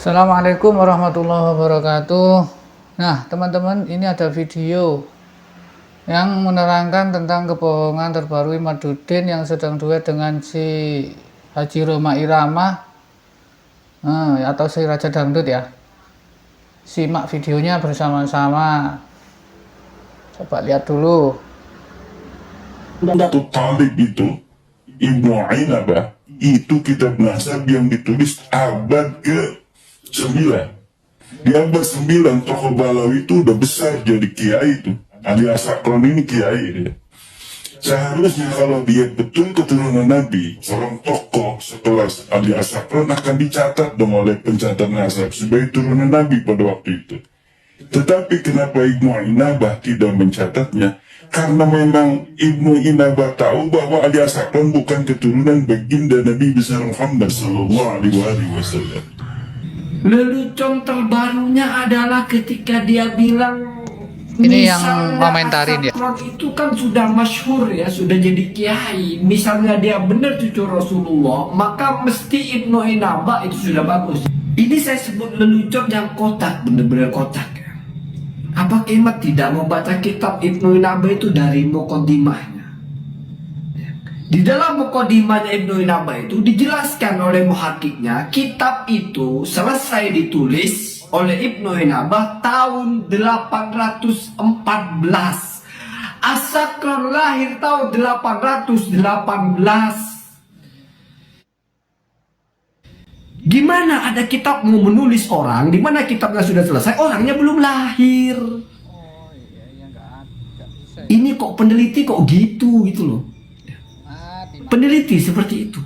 Assalamualaikum warahmatullahi wabarakatuh. Nah, teman-teman, ini ada video yang menerangkan tentang kebohongan terbaru Imaduddin yang sedang duet dengan si Haji Rhoma Irama atau si Raja Dangdut ya. Simak videonya bersama-sama. Coba lihat dulu. Datuk Talib itu, Ibnu Ainabah, itu kitab nasab yang ditulis abad ke-9. Di abad 9, tokoh Balawi itu udah besar jadi kiai itu. Ali Asakron ini kiai dia. Seharusnya kalau dia betul keturunan Nabi, seorang tokoh sekelas Ali Asakron akan dicatat dong oleh pencatat nasab sebagai turunan Nabi pada waktu itu. Tetapi kenapa Ibnu Inabah tidak mencatatnya? Karena memang Ibnu Inabah tahu bahwa Ali Asakron bukan keturunan baginda Nabi besar Muhammad Sallallahu Alaihi Wasallam. Lelucon terbarunya adalah ketika dia bilang Ini yang komentarin ya. Asakron itu kan sudah masyhur ya, sudah jadi kiai. Misalnya dia benar cucu Rasulullah, maka mesti Ibnu Inabah itu sudah bagus. Ini saya sebut lelucon yang kotak, benar-benar kotak. Apa Kemat tidak membaca kitab Ibnu Inabah itu dari muqaddimahnya? Di dalam muqaddimahnya Ibnu Inabah itu dijelaskan oleh muhakiknya, kitab itu selesai ditulis oleh Ibnu Inabah tahun 814. Asakron lahir tahun 818. Gimana ada kitab mau menulis orang, di mana kitabnya sudah selesai, orangnya belum lahir. Ini kok peneliti kok gitu loh. Peneliti seperti itu,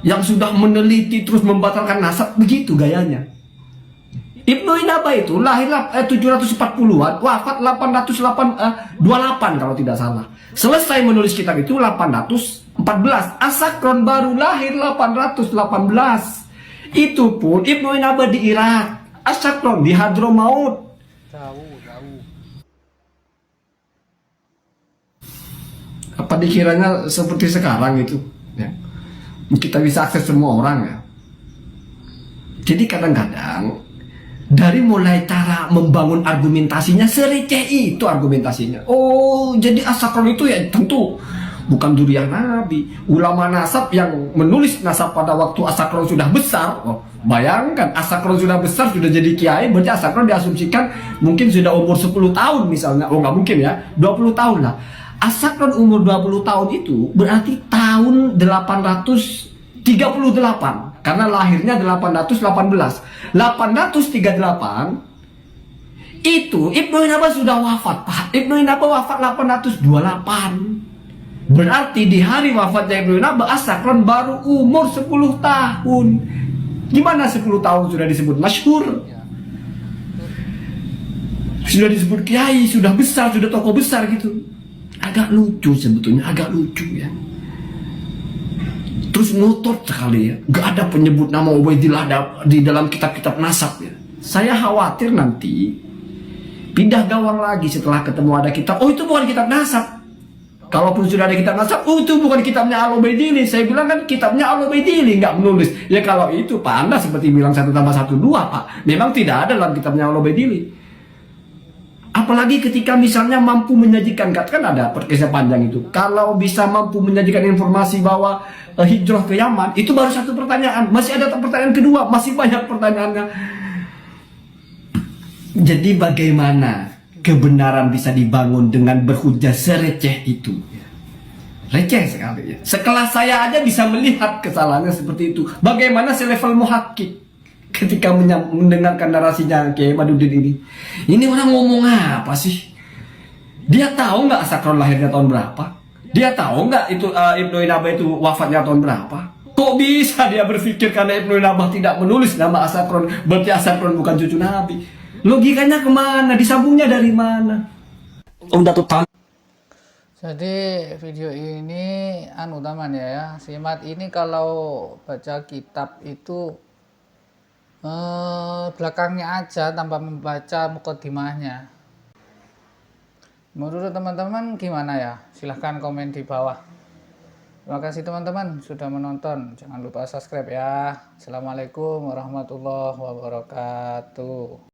yang sudah meneliti terus membatalkan nasab, begitu gayanya. Ibnu Inabah itu lahir 740-an, wafat 828 kalau tidak salah. Selesai menulis kitab itu 814. Asakron baru lahir 818. Itu pun Ibnu Inabah di Irak, Asakron di Hadramaut. Jauh. Apa dikiranya seperti sekarang itu ya, kita bisa akses semua orang ya. Jadi kadang-kadang dari mulai cara membangun argumentasinya sereceh itu argumentasinya. Oh, jadi Asakron itu ya tentu bukan zuriyah Nabi. Ulama nasab yang menulis nasab pada waktu Asakron sudah besar. Oh, bayangkan Asakron sudah besar, sudah jadi kiai, berarti Asakron diasumsikan mungkin sudah umur 10 tahun misalnya. Oh, nggak mungkin ya, 20 tahun lah. Asakron umur 20 tahun itu berarti tahun 838, karena lahirnya 818. 838 itu Ibnu Inabah sudah wafat, Pak. Ibnu Inabah wafat 828. Berarti di hari wafatnya Ibnu Inabah, Asakron baru umur 10 tahun. Gimana 10 tahun sudah disebut masyhur? Sudah disebut kiai, sudah besar, sudah tokoh besar gitu. Agak lucu sebetulnya, agak lucu ya. Terus ngotot sekali ya, gak ada penyebut nama Ubaidillah di dalam kitab-kitab nasab ya. Saya khawatir nanti pindah gawang lagi setelah ketemu ada kitab, oh itu bukan kitab nasab. Kalaupun sudah ada kitab nasab, oh itu bukan kitabnya Al-Ubaidili. Saya bilang kan kitabnya Al-Ubaidili, nggak menulis. Ya kalau itu Pak Anda seperti bilang 1 tambah 1 2 Pak. Memang tidak ada dalam kitabnya Al-Ubaidili. Apalagi ketika misalnya mampu menyajikan, kan ada podcastnya panjang itu. Kalau bisa mampu menyajikan informasi bahwa hijrah ke Yaman, itu baru satu pertanyaan. Masih ada pertanyaan kedua, masih banyak pertanyaannya. Jadi bagaimana kebenaran bisa dibangun dengan berhujah sereceh itu? Receh sekali ya. Sekelas saya aja bisa melihat kesalahannya seperti itu. Bagaimana selevel muhakkik ketika mendengarkan narasinya Kiai Imaduddin ini. Ini orang ngomong apa sih? Dia tahu nggak Asakron lahirnya tahun berapa? Dia tahu nggak itu Ibnu Inabah itu wafatnya tahun berapa? Kok bisa dia berpikir karena Ibnu Inabah tidak menulis nama Asakron, berarti Asakron bukan cucu Nabi? Logikanya kemana? Disambungnya dari mana? Jadi video ini teman ya, simak ini kalau baca kitab itu belakangnya aja tanpa membaca mukaddimahnya. Menurut teman-teman gimana ya? Silahkan komen di bawah. Terima kasih teman-teman sudah menonton. Jangan lupa subscribe ya. Assalamualaikum warahmatullahi wabarakatuh.